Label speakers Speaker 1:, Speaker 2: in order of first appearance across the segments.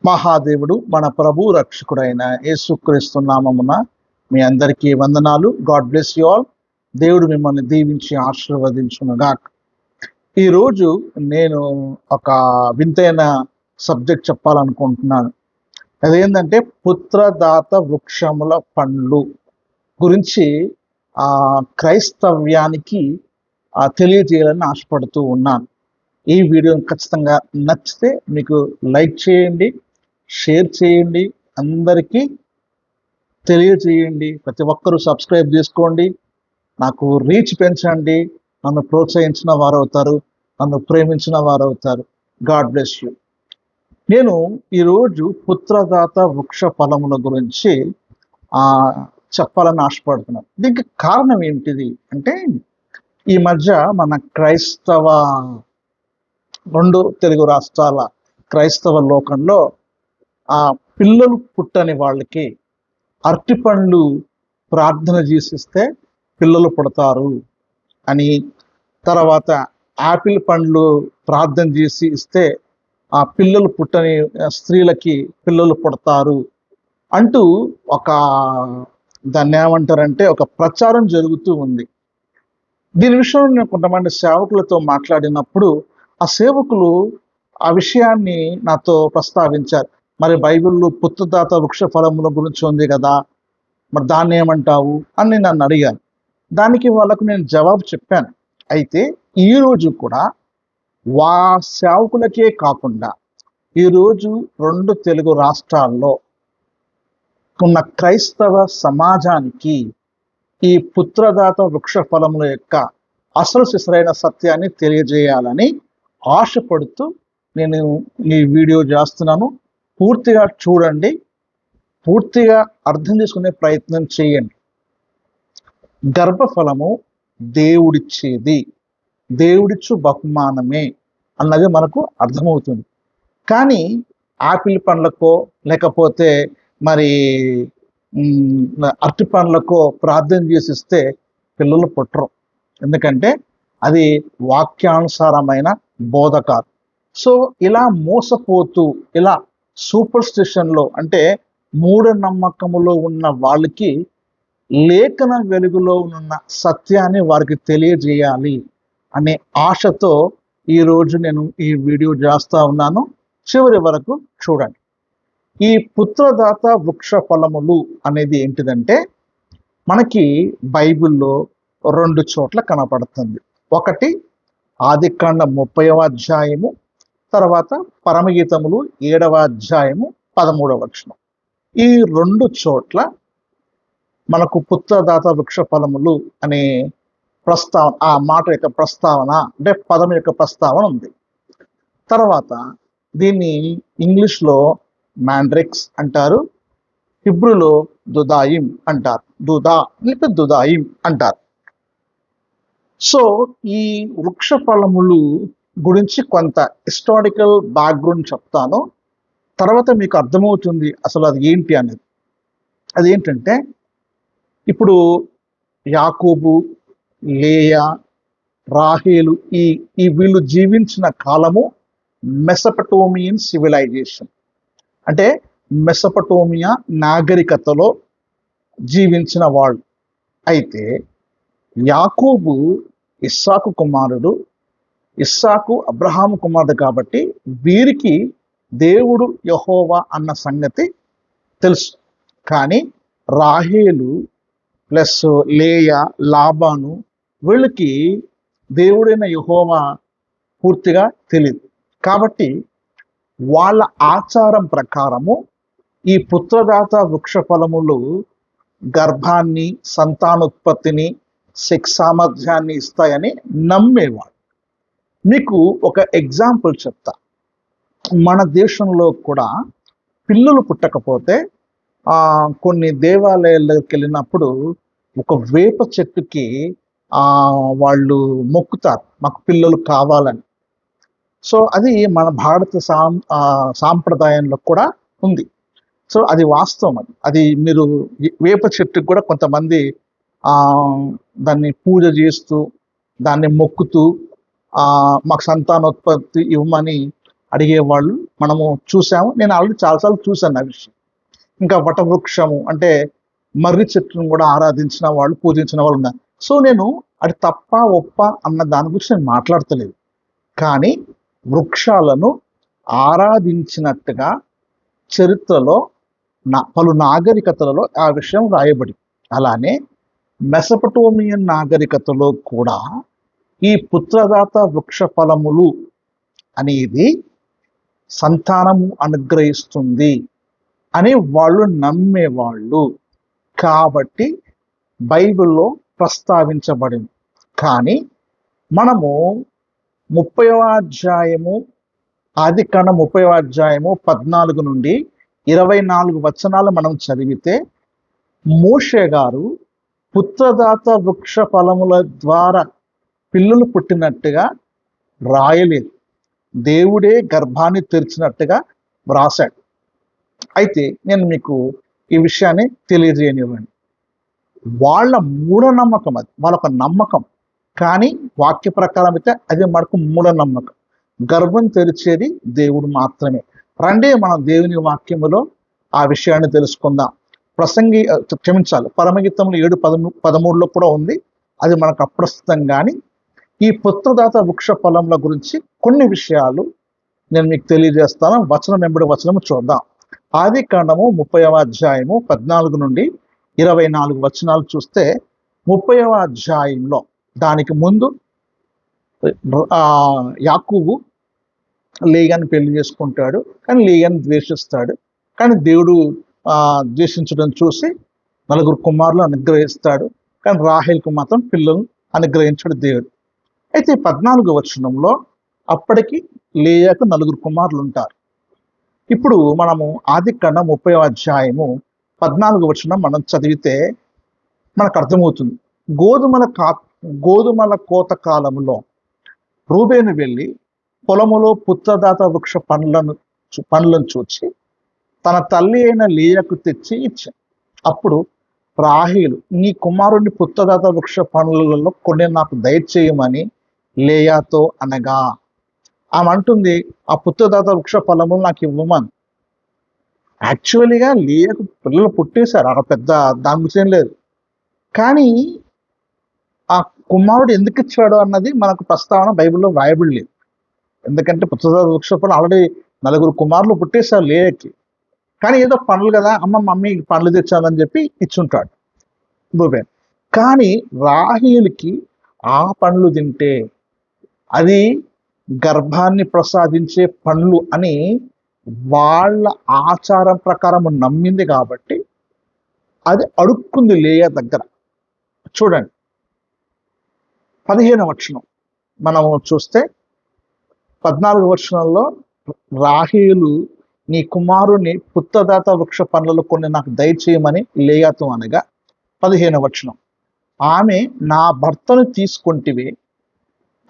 Speaker 1: మహాదేవుడు మన ప్రభు రక్షకుడైన యేసుక్రీస్తు నామమున మీ అందరికీ వందనాలు. God bless you all. దేవుడు మిమ్మల్ని దీవించి ఆశీర్వదించునుగాక. ఈరోజు నేను ఒక వింతైన సబ్జెక్ట్ చెప్పాలనుకుంటున్నాను. అదేంటంటే పుత్రదాత వృక్షముల పండ్లు గురించి క్రైస్తవ్యానికి తెలియజేయాలని ఆశపడుతూ ఉన్నాను. ఈ వీడియోని ఖచ్చితంగా నచ్చితే మీకు లైక్ చేయండి, షేర్ చేయండి, అందరికీ తెలియజేయండి. ప్రతి ఒక్కరూ సబ్స్క్రైబ్ చేసుకోండి. నాకు రీచ్ పెంచండి. నన్ను ప్రోత్సహించిన వారు అవుతారు, నన్ను ప్రేమించిన వారు అవుతారు. God bless you. నేను ఈరోజు పుత్రదాత వృక్ష ఫలముల గురించి చెప్పాలని ఆశపడుతున్నాను. దీనికి కారణం ఏంటిది అంటే, ఈ మధ్య మన క్రైస్తవ 2 తెలుగు రాష్ట్రాల క్రైస్తవ లోకంలో పిల్లలు పుట్టని వాళ్ళకి అరటిపండ్లు ప్రార్థన చేసిస్తే పిల్లలు పుడతారు అని, తర్వాత యాపిల్ పండ్లు ప్రార్థన చేసి ఇస్తే పిల్లలు పుట్టని స్త్రీలకి పిల్లలు పుడతారు అంటూ దాన్ని ఏమంటారంటే ఒక ప్రచారం జరుగుతూ ఉంది. దీని విషయంలో నేను కొంతమంది సేవకులతో మాట్లాడినప్పుడు ఆ సేవకులు ఆ విషయాన్ని నాతో ప్రస్తావించారు. మరి బైబిల్లో పుత్రదాత వృక్ష ఫలముల గురించి ఉంది కదా, మరి దాన్ని ఏమంటావు అని నన్ను అడిగాను. దానికి వాళ్ళకు నేను జవాబు చెప్పాను. అయితే ఈరోజు కూడా సేవకులకే కాకుండా ఈరోజు 2 తెలుగు రాష్ట్రాల్లో ఉన్న క్రైస్తవ సమాజానికి ఈ పుత్రదాత వృక్ష ఫలముల యొక్క అసలు సిసరైన సత్యాన్ని తెలియజేయాలని ఆశపడుతూ నేను ఈ వీడియో చేస్తున్నాను. పూర్తిగా చూడండి, పూర్తిగా అర్థం చేసుకునే ప్రయత్నం చేయండి. గర్భఫలము దేవుడిచ్చేది, దేవుడిచ్చు బహుమానమే అన్నది మనకు అర్థమవుతుంది. కానీ ఆపిల్ పండ్లకో లేకపోతే మరి అరటి పండ్లకో ప్రార్థన చేసిస్తే పిల్లలు పుట్టరు. ఎందుకంటే అది వాక్యానుసారమైన బోధ కాదు. సో ఇలా మోసపోతూ, ఇలా సూపర్ స్టిషన్లో అంటే మూఢనమ్మకములో ఉన్న వాళ్ళకి లేఖన వెలుగులో ఉన్న సత్యాన్ని వారికి తెలియజేయాలి అనే ఆశతో ఈరోజు నేను ఈ వీడియో చేస్తూ ఉన్నాను. చివరి వరకు చూడండి. ఈ పుత్రదాత వృక్ష ఫలములు అనేది ఏంటిదంటే, మనకి బైబిల్లో 2 చోట్ల కనపడుతుంది. ఒకటి ఆదికాండం 30వ అధ్యాయము, తర్వాత పరమగీతములు 7వ అధ్యాయము 13వ వచనం. ఈ 2 చోట్ల మనకు పుత్రదాత వృక్ష ఫలములు అనే ప్రస్తావన, ఆ మాట యొక్క ప్రస్తావన అంటే పదం యొక్క ప్రస్తావన ఉంది. తర్వాత దీన్ని ఇంగ్లీష్లో మ్యాండ్రిక్స్ అంటారు, హిబ్రూలో దుదాయిం అంటారు, దుదాయిం అంటారు. సో ఈ వృక్ష ఫలములు గురించి కొంత హిస్టారికల్ బ్యాక్గ్రౌండ్ చెప్తాను. తర్వాత మీకు అర్థమవుతుంది అసలు అది ఏంటి అనేది. అదేంటంటే, ఇప్పుడు యాకోబు, లేయా, రాహేలు ఈ వీళ్ళు జీవించిన కాలము మెసపటోమియన్ సివిలైజేషన్, అంటే మెసపటోమియా నాగరికతలో జీవించిన వాళ్ళు. అయితే యాకోబు ఇస్సాకు కుమారుడు, ఇస్సాకు అబ్రహాము కుమారుడు కాబట్టి వీరికి దేవుడు యెహోవా అన్న సంగతి తెలుసు. కానీ రాహేలు ప్లస్ లేయా, లాబాను వీళ్ళకి దేవుడైన యెహోవా పూర్తిగా తెలియదు. కాబట్టి వాళ్ళ ఆచారం ప్రకారము ఈ పుత్రదాత వృక్ష ఫలములు గర్భాన్ని, సంతానోత్పత్తిని, సెక్స్ సామర్థ్యాన్ని ఇస్తాయని నమ్మేవాడు. మీకు ఒక ఎగ్జాంపుల్ చెప్తా. మన దేశంలో కూడా పిల్లలు పుట్టకపోతే కొన్ని దేవాలయాలకు వెళ్ళినప్పుడు ఒక వేప చెట్టుకి వాళ్ళు మొక్కుతారు, మాకు పిల్లలు కావాలని. సో అది మన భారత సాంప్రదాయంలో కూడా ఉంది. సో అది వాస్తవం. అది మీరు వేప చెట్టుకు కూడా కొంతమంది దాన్ని పూజ చేస్తూ, దాన్ని మొక్కుతూ మాకు సంతానోత్పత్తి ఇవ్వమని అడిగేవాళ్ళు మనము చూసాము. నేను ఆల్రెడీ చాలాసార్లు చూశాను ఆ విషయం. ఇంకా వటవృక్షము అంటే మర్రి చెట్టును కూడా ఆరాధించిన వాళ్ళు, పూజించిన వాళ్ళు ఉన్నారు. సో నేను అది తప్ప ఒప్ప అన్న దాని గురించి నేను మాట్లాడతలేదు. కానీ వృక్షాలను ఆరాధించినట్టుగా చరిత్రలో పలు నాగరికతలలో ఆ విషయం రాయబడి, అలానే మెసపటోమియన్ నాగరికతలో కూడా ఈ పుత్రదాత వృక్ష ఫలములు అనేది సంతానము అనుగ్రహిస్తుంది అని వాళ్ళు నమ్మేవాళ్ళు. కాబట్టి బైబిల్లో ప్రస్తావించబడింది. కానీ మనము 30వ అధ్యాయము, ఆదికాండం 30వ అధ్యాయము 14 నుండి 24 వచనాలు మనం చదివితే మోషే గారు పుత్రదాత వృక్ష ఫలముల ద్వారా పిల్లలు పుట్టినట్టుగా రాయలేదు. దేవుడే గర్భాన్ని తెరిచినట్టుగా వ్రాశాడు. అయితే నేను మీకు ఈ విషయాన్ని తెలియజేయనివ్వండి. వాళ్ళ మూఢనమ్మకం, అది వాళ్ళొక నమ్మకం. కానీ వాక్య ప్రకారం అయితే అది మనకు మూఢనమ్మకం. గర్భం తెరిచేది దేవుడు మాత్రమే. రండి మనం దేవుని వాక్యములో ఆ విషయాన్ని తెలుసుకుందాం. పరమగీతంలో 7:13లో కూడా ఉంది. అది మనకు అప్రస్తుతం. కానీ ఈ పుత్రదాత వృక్ష ఫలముల గురించి కొన్ని విషయాలు నేను మీకు తెలియజేస్తాను. వచనం వెంబడి వచనము చూద్దాం. ఆదికాండము 30వ అధ్యాయము 14 నుండి 24 వచనాలు చూస్తే, 30వ అధ్యాయంలో దానికి ముందు యాకోబు లేయాను పెళ్లి చేసుకుంటాడు. కానీ లేయాను ద్వేషిస్తాడు. కానీ దేవుడు ద్వేషించడం చూసి 4 కుమారులు అనుగ్రహిస్తాడు. కానీ రాహేల్కు మాత్రం పిల్లలను అనుగ్రహించాడు దేవుడు. అయితే 14వ వచనంలో అప్పటికి లేయాకు 4 కుమారులు ఉంటారు. ఇప్పుడు మనము ఆదికాండం 30వ అధ్యాయము 14వ వచనం మనం చదివితే మనకు అర్థమవుతుంది. గోధుమల కోత కాలంలో రూబేను వెళ్ళి పొలములో పుత్రదాత వృక్ష పండ్లను చూచి తన తల్లి అయిన లేయాకు తెచ్చి ఇచ్చాడు. అప్పుడు రాహేలు, నీ కుమారుని పుత్రదాత వృక్ష పండ్లలో కొన్ని నాకు దయచేయమని లేయాతో అనగా, ఆమె అంటుంది, ఆ పుత్రదాత వృక్ష ఫలములు నాకు ఇవ్వమని. యాక్చువల్గా లేయకు పిల్లలు పుట్టేశారు, అక్కడ పెద్ద దాని గురించి లేదు. కానీ ఆ కుమారుడు ఎందుకు ఇచ్చాడు అన్నది మనకు ప్రస్తావన బైబిల్లో రాయబడి లేదు. ఎందుకంటే పుత్రదాత వృక్ష ఫలం ఆల్రెడీ 4 కుమారులు పుట్టేశారు లేయకి. కానీ ఏదో పండ్లు కదా, మమ్మీ పండ్లు తెచ్చానని చెప్పి ఇచ్చుంటాడు రూబేన్. కానీ రాహేలుకి ఆ పండ్లు తింటే అది గర్భాన్ని ప్రసాదించే పండ్లు అని వాళ్ళ ఆచారం ప్రకారం నమ్మింది. కాబట్టి అది అడుక్కుంది లేయా దగ్గర. చూడండి 15వ వచనం మనము చూస్తే, 14వ వచనంలో రాహేలు, నీ కుమారుని పుత్రదాత వృక్ష పండ్లలో కొన్ని నాకు దయచేయమని లేయాతో అనగా, 15వ వచనం, ఆమె, నా భర్తను తీసుకొంటివే,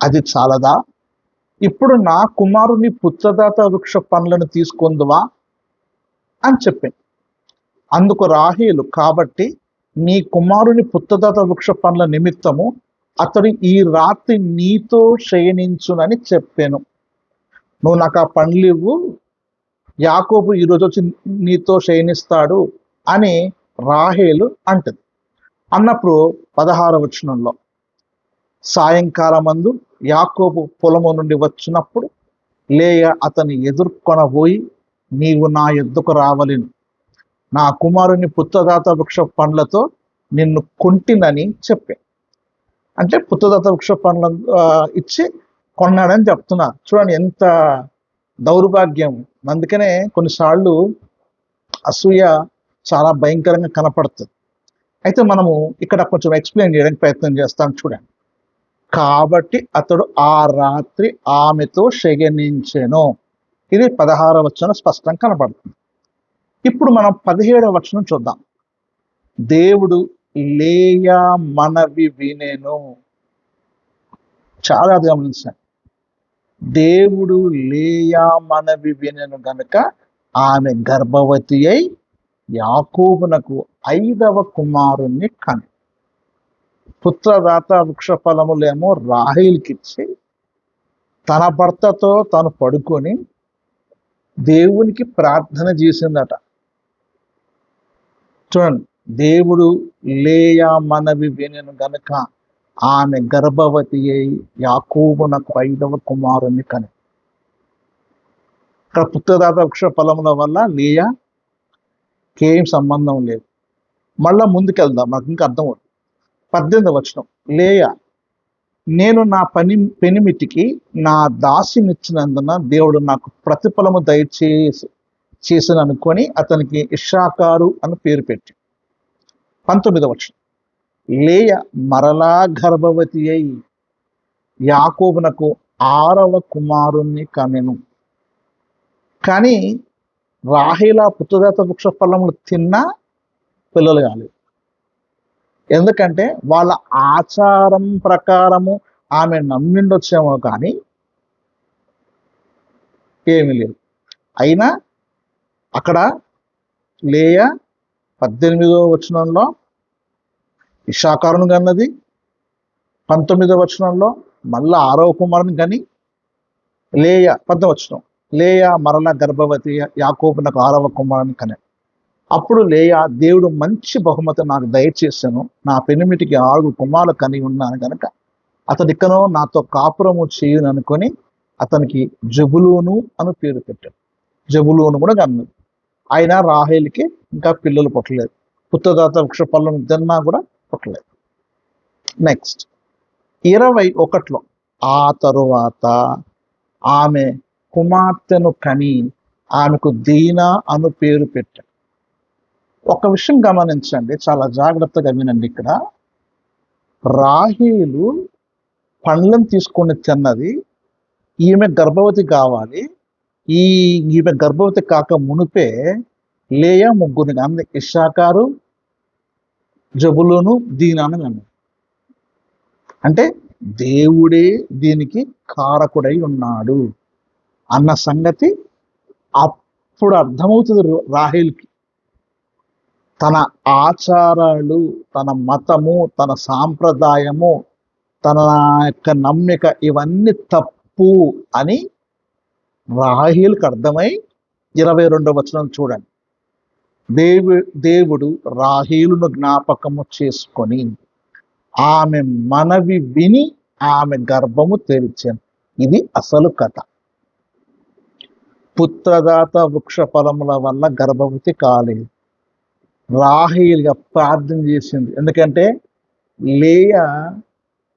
Speaker 1: అది చాలదా? ఇప్పుడు నా కుమారుని పుత్రదాత వృక్ష పండ్లను తీసుకుందువా అని చెప్పింది. అందుకు రాహేలు, కాబట్టి నీ కుమారుని పుత్రదాత వృక్ష పండ్ల నిమిత్తము అతడు ఈ రాత్రి నీతో శయనించునని చెప్పాను. నువ్వు నాకు ఆ పండ్లు ఇవ్వు, యాకోబు ఈరోజు వచ్చి నీతో శయనిస్తాడు అని రాహేలు అంటది. అన్నప్పుడు 16వ వచనంలో, సాయంకాలమందు యాకోబు పొలము నుండి వచ్చినప్పుడు లేయా అతని ఎదుర్కొనబోయి, నీవు నా యొద్దకు రావలెను, నా కుమారుని పుత్రదాత వృక్ష పండ్లతో నిన్ను కొంటినని చెప్పే. అంటే పుత్రదాత వృక్ష పండ్లను ఇచ్చి కొన్నాడని చెప్తున్నారు. చూడండి ఎంత దౌర్భాగ్యం. అందుకనే కొన్నిసార్లు అసూయ చాలా భయంకరంగా కనపడుతుంది. అయితే మనము ఇక్కడ కొంచెం ఎక్స్ప్లెయిన్ చేయడానికి ప్రయత్నం చేస్తాం. చూడండి, కాబట్టి అతడు ఆ రాత్రి ఆమెతో శయనించెను. ఇది 16వ వచనం స్పష్టంగా కనపడుతుంది. ఇప్పుడు మనం 17వ వచనం చూద్దాం. దేవుడు లేయా మనవి వినెను. చాలా గమనించండి. దేవుడు లేయా మనవి వినెను గనుక ఆమె గర్భవతి అయి యాకోబునకు 5వ కుమారుణ్ణి కని. పుత్రదాత వృక్ష ఫలములేమో రాహేలుకిచ్చి తన భర్తతో తను పడుకొని దేవునికి ప్రార్థన చేసిందట. చూడండి, దేవుడు లేయా మనవి వినెను గనుక ఆమె గర్భవతి అయి యాకోబునకు 5వ కుమారుని కని. ఇక్కడ పుత్రదాత వృక్ష ఫలముల వల్ల లేయాకేం సంబంధం లేదు. మళ్ళా ముందుకెళ్దాం, మనకు ఇంకా అర్థమవుతుంది. 18వ వచనం, లేయా నేను నా పెనిమిటికి నా దాసినిచ్చినందున దేవుడు నాకు ప్రతిఫలము చేసిన అనుకొని అతనికి ఇశ్శాకారు అని పేరు పెట్టి. 19వ వచనం, లేయ మరలా గర్భవతి అయి యాకోబునకు 6వ కుమారుణ్ణి కనెను. కానీ రాహేల పుత్రదాత వృక్ష ఫలములు తిన్నా పిల్లలు కాలేదు. ఎందుకంటే వాళ్ళ ఆచారం ప్రకారము ఆమె నమ్మిండొచ్చేమో కానీ ఏమీ లేదు. అయినా అక్కడ లేయ 18వ వచనంలో ఇశ్శాకారును కన్నది, 19వ వచనంలో మళ్ళా 6వ కుమారుని కని లేయ 10వ వచనం, లేయ మరల గర్భవతి యాకోబునకు 6వ కుమారుని కనెను. అప్పుడు లేయా దేవుడు మంచి బహుమతి నాకు దయచేసాను, నా పెనిమిటికి 6 కుమారులు కని ఉన్నాను కనుక అతడిక్కనో నాతో కాపురము చేయును అనుకొని అతనికి జబులూను అని పేరు పెట్టాడు. జబులూను కూడా కన్నది. అయినా రాహేలుకి ఇంకా పిల్లలు పుట్టలేదు. పుత్రదాత వృక్ష ఫలం తిన్నా కూడా పుట్టలేదు. నెక్స్ట్ 21లో ఆ తరువాత ఆమె కుమార్తెను కని ఆమెకు దీనా అను పేరు పెట్టాడు. ఒక విషయం గమనించండి, చాలా జాగ్రత్తగా వినండి. ఇక్కడ రాహేలు పండ్లను తీసుకొని తిన్నది, ఈమె గర్భవతి కావాలి. ఈమె గర్భవతి కాక మునిపే లేయా ముగ్గురిని అన్న, ఇశ్శాకారు, జబులూను, దీనాను అన్న. అంటే దేవుడే దీనికి కారకుడై ఉన్నాడు అన్న సంగతి అప్పుడు అర్థమవుతుంది రాహేల్కి. తన ఆచారాలు, తన మతము, తన సాంప్రదాయము, తన యొక్క నమ్మిక ఇవన్నీ తప్పు అని రాహేలుకు అర్థమై 22వ వచనం చూడండి. దేవుడు రాహేలును జ్ఞాపకము చేసుకొని ఆమె మనవి విని ఆమె గర్భము తెరిచాను. ఇది అసలు కథ. పుత్రదాత వృక్ష ఫలముల వల్ల గర్భవతి కాలేదు. రాహేలుగా ప్రార్థన చేసింది. ఎందుకంటే లేయా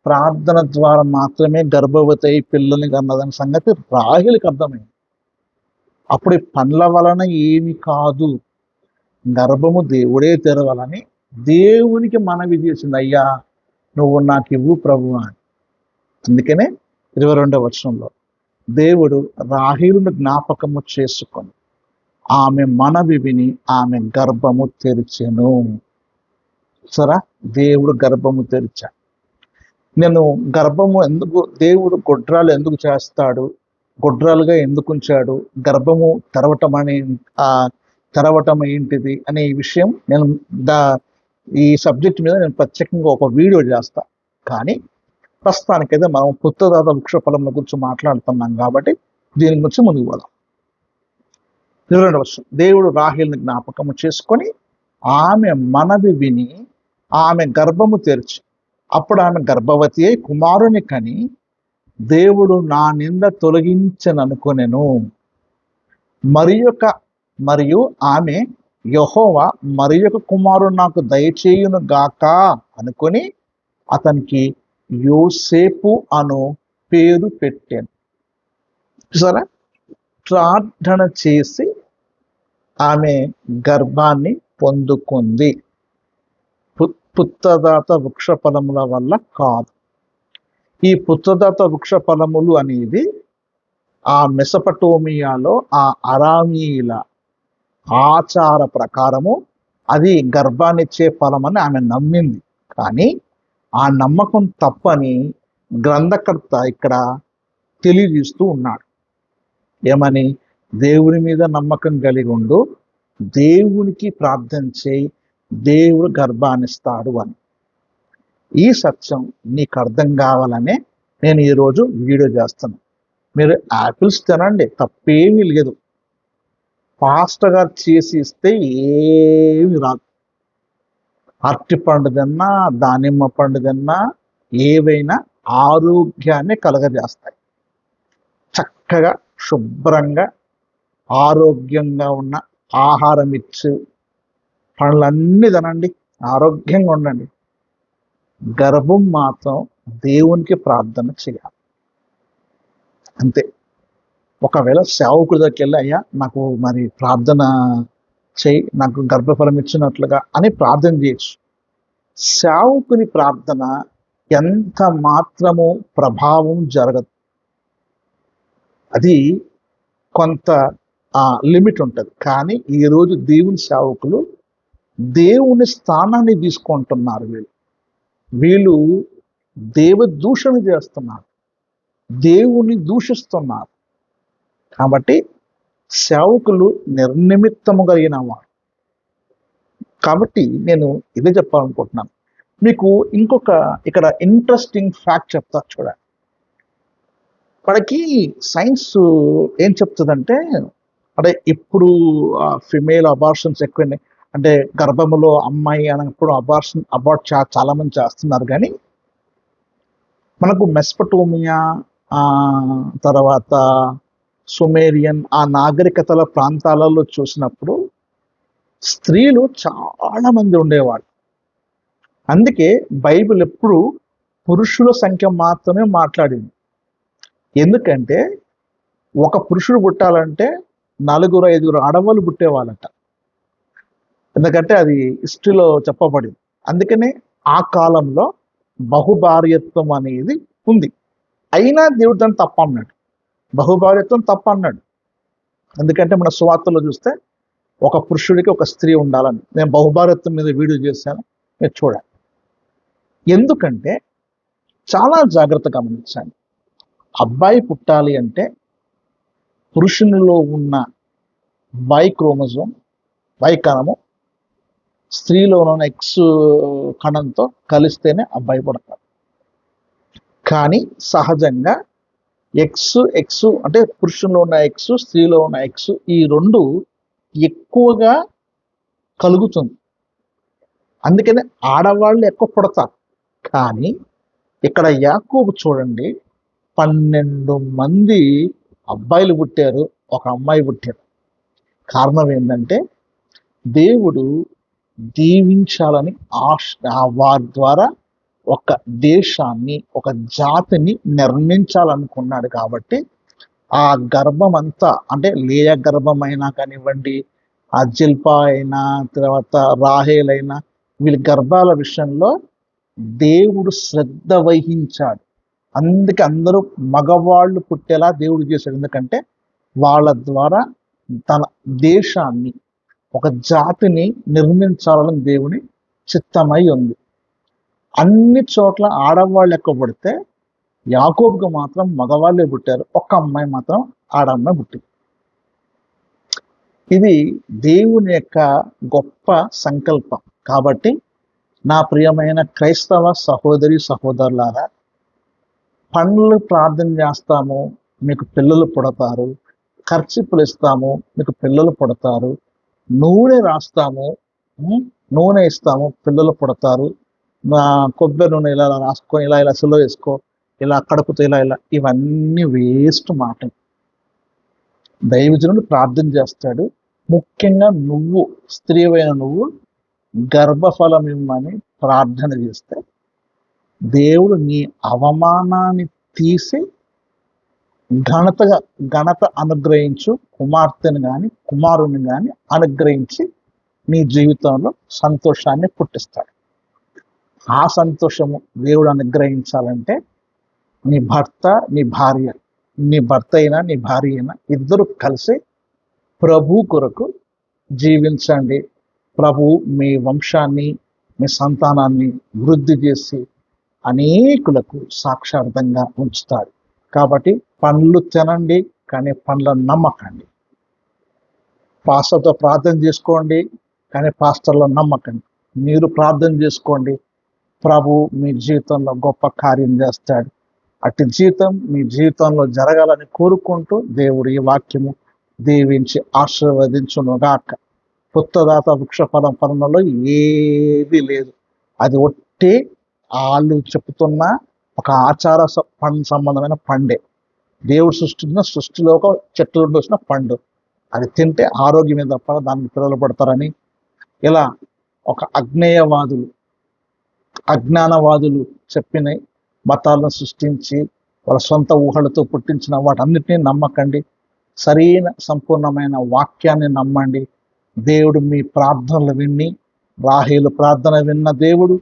Speaker 1: ప్రార్థన ద్వారా మాత్రమే గర్భవతి అయి పిల్లల్ని కన్నదన్న సంగతి రాహేలుకి అర్థమైంది. అప్పుడు పండ్ల వలన ఏమి కాదు, గర్భము దేవుడే తెరవాలని దేవునికి మనవి చేసింది. అయ్యా నువ్వు నాకు ఇవ్వు ప్రభు అని. అందుకనే 22వ వచనంలో దేవుడు రాహేలును జ్ఞాపకము చేసుకొని ఆమె మనవి విని ఆమె గర్భము తెరిచెను. సరా, దేవుడు గర్భము తెరిచాడు. నేను గర్భము ఎందుకు, దేవుడు గొడ్రాలు ఎందుకు చేస్తాడు, గొడ్రాలుగా ఎందుకు ఉంచాడు, గర్భము తెరవటం ఏంటిది అనే విషయం నేను ఈ సబ్జెక్ట్ మీద నేను ప్రత్యేకంగా ఒక వీడియో చేస్తా. కానీ ప్రస్తుతానికైతే మనం పుత్రదాత వృక్ష ఫలముల గురించి మాట్లాడుతున్నాం కాబట్టి దీని గురించి ముందుకు పోదాం. 22వ వచనం, దేవుడు రాహేలుని జ్ఞాపకము చేసుకొని ఆమె మనవి విని ఆమె గర్భము తెరిచి అప్పుడు ఆమె గర్భవతి అయి కుమారుని కని దేవుడు నా నింద తొలగించననుకొనెను. మరియు ఆమె యెహోవా మరి ఒక కుమారుడు నాకు దయచేయును గాక అనుకొని అతనికి యోసేపు అను పేరు పెట్టాను. చూసారా, ప్రార్థన చేసి ఆమె గర్భాన్ని పొందుకుంది. పుత్రదాత వృక్ష ఫలముల వల్ల కాదు. ఈ పుత్రదాత వృక్ష ఫలములు అనేది ఆ మెసపటోమియాలో ఆ అరామీల ఆచార ప్రకారము అది గర్భాన్నిచ్చే ఫలం అని ఆమె నమ్మింది. కానీ ఆ నమ్మకం తప్పని గ్రంథకర్త ఇక్కడ తెలియజేస్తూ ఉన్నాడు. ఏమని? దేవుని మీద నమ్మకం కలిగి ఉండు, దేవునికి ప్రార్థన చేయి, దేవుడు గర్భాన్నిస్తాడు అని. ఈ సత్యం నీకు అర్థం కావాలనే నేను ఈరోజు వీడియో చేస్తున్నాను. మీరు యాపిల్స్ తినండి, తప్పేమీ లేదు. పాస్టర్ గారు చేసి ఇస్తే ఏమి రాదు. అరటి పండు తిన్నా, దానిమ్మ పండు తిన్నా ఏవైనా ఆరోగ్యాన్ని కలగజేస్తాయి. చక్కగా శుభ్రంగా ఆరోగ్యంగా ఉన్న ఆహారం ఇచ్చు పండ్లన్నీ తినండి, ఆరోగ్యంగా ఉండండి. గర్భం మాత్రం దేవునికి ప్రార్థన చేయాలి, అంతే. ఒకవేళ సేవకుడి దగ్గరికి వెళ్ళి, అయ్యా నాకు మరి ప్రార్థన చేయి, నాకు గర్భఫలం ఇచ్చినట్లుగా అని ప్రార్థన చేయొచ్చు. సేవకుని ప్రార్థన ఎంత మాత్రము ప్రభావం జరగదు. అది కొంత లిమిట్ ఉంటుంది. కానీ ఈరోజు దేవుని సేవకులు దేవుని స్థానాన్ని తీసుకుంటున్నారు. వీళ్ళు దేవదూషణ చేస్తున్నారు, దేవుని దూషిస్తున్నారు. కాబట్టి సేవకులు నిర్నిమిత్తము కలిగిన వారు. కాబట్టి నేను ఇదే చెప్పాలనుకుంటున్నాను. మీకు ఇంకొక ఇక్కడ ఇంట్రెస్టింగ్ ఫ్యాక్ట్ చెప్తా చూడండి. మనకి సైన్స్ ఏం చెప్తుందంటే, అంటే ఇప్పుడు ఫిమేల్ అబార్షన్స్ ఎక్కువ, అంటే గర్భములో అమ్మాయి అన్నప్పుడు అబార్ట్ చాలా మంది చేస్తున్నారు. కానీ మనకు మెస్పటోమియా, తర్వాత సుమేరియన్ ఆ నాగరికతల ప్రాంతాలలో చూసినప్పుడు స్త్రీలు చాలా మంది ఉండేవాళ్ళు. అందుకే బైబిల్ ఎప్పుడు పురుషుల సంఖ్య మాత్రమే మాట్లాడింది. ఎందుకంటే ఒక పురుషుడు పుట్టాలంటే 4-5 ఆడవాళ్ళు పుట్టేవాళ్ళట. ఎందుకంటే అది హిస్టరీలో చెప్పబడింది. అందుకనే ఆ కాలంలో బహుభార్యత్వం అనేది ఉంది. అయినా దేవుడు దాన్ని తప్ప అన్నాడు, బహుభార్యత్వం తప్ప అన్నాడు. ఎందుకంటే మన సువార్తలో చూస్తే ఒక పురుషుడికి ఒక స్త్రీ ఉండాలని, నేను బహుభార్యత్వం మీద వీడియో చేశాను, మీరు చూడండి. ఎందుకంటే చాలా జాగ్రత్తగా గమనించండి. అబ్బాయి పుట్టాలి అంటే పురుషునిలో ఉన్న వై క్రోమోజోమ్, వై కణము స్త్రీలో ఉన్న ఎక్స్ కణంతో కలిస్తేనే అబ్బాయి పుడతాడు. కానీ సహజంగా ఎక్స్ అంటే పురుషుల్లో ఉన్న ఎక్స్, స్త్రీలో ఉన్న ఎక్స్, ఈ రెండు ఎక్కువగా కలుగుతుంది. అందుకని ఆడవాళ్ళు ఎక్కువ పుడతారు. కానీ ఇక్కడ యాకోబు చూడండి, 12 మంది అబ్బాయిలు పుట్టారు, ఒక అమ్మాయి పుట్టారు. కారణం ఏంటంటే దేవుడు దీవించాలని వారి ద్వారా ఒక దేశాన్ని, ఒక జాతిని నిర్మించాలనుకున్నాడు. కాబట్టి ఆ గర్భం అంతా, అంటే లేయ గర్భం అయినా కానివ్వండి, ఆ జిల్పా అయినా, తర్వాత రాహేల్ అయినా, వీళ్ళ గర్భాల విషయంలో దేవుడు శ్రద్ధ వహించాడు. అందుకే అందరూ మగవాళ్ళు పుట్టేలా దేవుడు చేశాడు. ఎందుకంటే వాళ్ళ ద్వారా తన దేశాన్ని, ఒక జాతిని నిర్మించాలని దేవుని చిత్తమై ఉంది. అన్ని చోట్ల ఆడవాళ్ళు ఎక్కువ పుడితే యాకోబుకు మాత్రం మగవాళ్ళే పుట్టారు, ఒక్క అమ్మాయి మాత్రం ఆడమ్మాయి పుట్టింది. ఇది దేవుని యొక్క గొప్ప సంకల్పం. కాబట్టి నా ప్రియమైన క్రైస్తవ సహోదరి సహోదరులారా, పండ్లు ప్రార్థన చేస్తాము, మీకు పిల్లలు పుడతారు. ఖర్చులు ఇస్తాము, మీకు పిల్లలు పుడతారు. నూనె రాస్తాము, నూనె ఇస్తాము, పిల్లలు పుడతారు. కొబ్బరి నూనె ఇలా రాసుకొని ఇలా సులో వేసుకో, ఇలా కడుపుతో ఇలా ఇవన్నీ వేస్ట్ మాట. దైవజనుడు ప్రార్థన చేస్తాడు. ముఖ్యంగా నువ్వు, స్త్రీవైన నువ్వు గర్భఫలం ఇమ్మని ప్రార్థన చేస్తే దేవుడు నీ అవమానాన్ని తీసి ఘనత అనుగ్రహించు, కుమార్తెను కానీ కుమారుని కానీ అనుగ్రహించి నీ జీవితంలో సంతోషాన్ని పుట్టిస్తాడు. ఆ సంతోషము దేవుడు అనుగ్రహించాలంటే నీ భర్త, నీ భార్య, నీ భర్త అయినా నీ భార్య అయినా ఇద్దరు కలిసి ప్రభు కొరకు జీవించండి. ప్రభు మీ వంశాన్ని, మీ సంతానాన్ని వృద్ధి చేసి అనేకులకు సాక్షార్థంగా ఉంచుతాడు. కాబట్టి పండ్లు తినండి, కానీ పండ్లను నమ్మకండి. పాస్టర్తో ప్రార్థన చేసుకోండి, కానీ పాస్టర్లో నమ్మకండి. మీరు ప్రార్థన చేసుకోండి, ప్రభు మీ జీవితంలో గొప్ప కార్యం చేస్తాడు. అట్టి జీవితం మీ జీవితంలో జరగాలని కోరుకుంటూ దేవుడు ఈ వాక్యము దీవించి ఆశీర్వదించునుగాక. పుత్తదాత వృక్ష పరంలో ఏది లేదు. అది ఒట్టి వాళ్ళు చెప్తున్న ఒక ఆచార సంబంధమైన పండే. దేవుడు సృష్టించిన సృష్టిలో ఒక చెట్టు నుండి వచ్చిన పండు. అది తింటే ఆరోగ్యమే తప్ప దానికి పిల్లలు పడతారని ఇలా ఒక అజ్ఞానవాదులు చెప్పిన మతాలను సృష్టించి వాళ్ళ సొంత ఊహలతో పుట్టించిన వాటన్నిటినీ నమ్మకండి. సరైన సంపూర్ణమైన వాక్యాన్ని నమ్మండి. దేవుడు మీ ప్రార్థనలు విని, రాహేలు ప్రార్థన విన్న దేవుడు,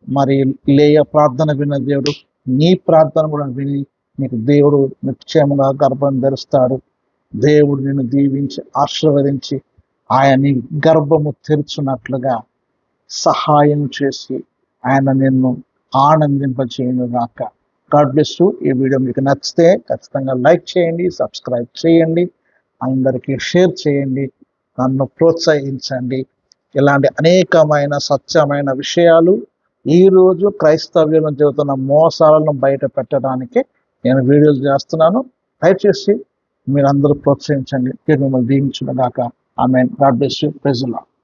Speaker 1: మరి లేయ ప్రార్థన విన్న దేవుడు, నీ ప్రార్థన కూడా విని నీకు దేవుడు నిశ్చయముగా గర్భం ధరిస్తాడు. దేవుడు నిన్ను దీవించి ఆశీర్వదించి ఆయన నీ గర్భము తెరుచున్నట్లుగా సహాయం చేసి ఆయన నిన్ను ఆనందింపచేయునుగాక. God bless you. ఈ వీడియో మీకు నచ్చితే ఖచ్చితంగా లైక్ చేయండి, సబ్స్క్రైబ్ చేయండి, అందరికీ షేర్ చేయండి, నన్ను ప్రోత్సహించండి. ఇలాంటి అనేకమైన సత్యమైన విషయాలు ఈరోజు క్రైస్తవ్యంలో జరుగుతున్న మోసాలను బయట పెట్టడానికి నేను వీడియోలు చేస్తున్నాను. దయచేసి మీరందరూ ప్రోత్సహించండి. మిమ్మల్ని దీవించునుగాక. ఆమేన్. God bless you. Praise the lord.